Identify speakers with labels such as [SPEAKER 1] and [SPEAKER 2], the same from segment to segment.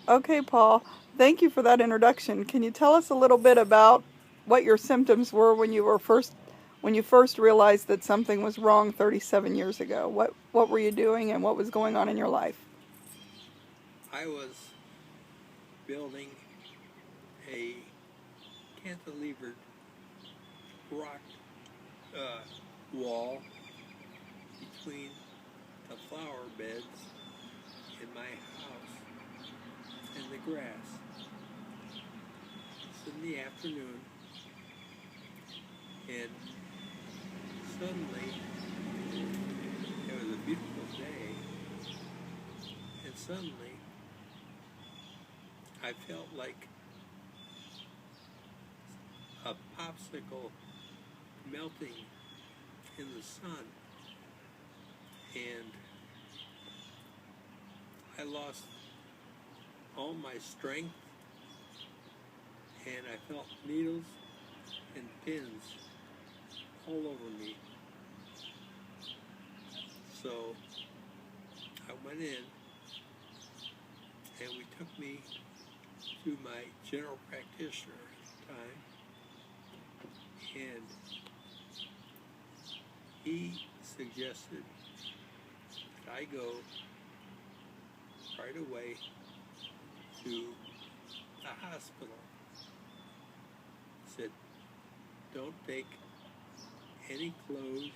[SPEAKER 1] Okay, Paul, thank you for that introduction. Can you tell us a little bit about what your symptoms were when you first realized that something was wrong 37 years ago? What were you doing and what was going on in your life?
[SPEAKER 2] I was building a cantilevered rock wall between the flower beds in my house and the grass. It's in the afternoon, and suddenly it was a beautiful day, and suddenly I felt like a popsicle melting in the sun, and I lost all my strength, and I felt needles and pins all over me. So I went in, and we took me to my general practitioner at the time, and he suggested that I go right away to the hospital. He said, don't take any clothes,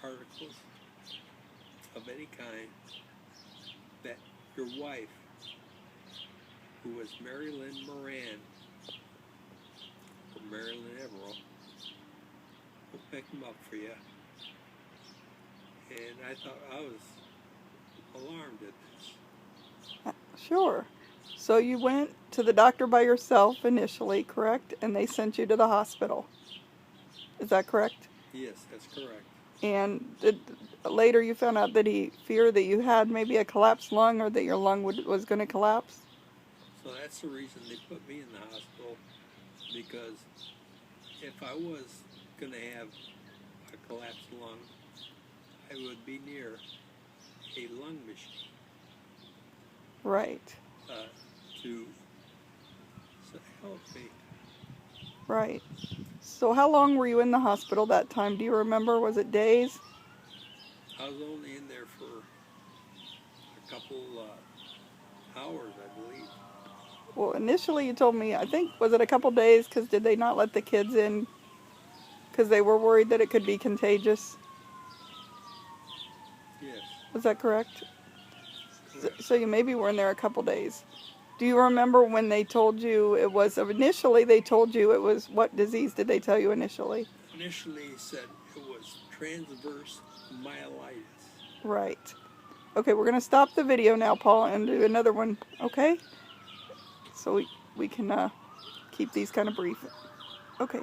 [SPEAKER 2] articles of any kind that your wife, who was Mary Lynn Moran, or Mary Lynn Everill, will pick them up for you. And I thought, I was alarmed at this.
[SPEAKER 1] Sure. So you went to the doctor by yourself initially, correct? And they sent you to the hospital. Is that correct?
[SPEAKER 2] Yes, that's correct.
[SPEAKER 1] And later you found out that he feared that you had maybe a collapsed lung or that your lung was going to collapse?
[SPEAKER 2] So that's the reason they put me in the hospital, because if I was going to have a collapsed lung, I would be near a lung machine.
[SPEAKER 1] Right.
[SPEAKER 2] To help me.
[SPEAKER 1] Right. So how long were you in the hospital that time? Do you remember? Was it days?
[SPEAKER 2] I was only in there for a couple hours, I believe.
[SPEAKER 1] Well, initially you told me, I think, was it a couple days? Because did they not let the kids in because they were worried that it could be contagious?
[SPEAKER 2] Yes.
[SPEAKER 1] Was that correct?
[SPEAKER 2] Correct.
[SPEAKER 1] So you maybe were in there a couple days. Do you remember when they told you it was, initially they told you it was, what disease did they tell you initially?
[SPEAKER 2] Initially he said it was transverse myelitis.
[SPEAKER 1] Right. Okay, we're going to stop the video now, Paul, and do another one, okay? So we can keep these kind of brief. Okay.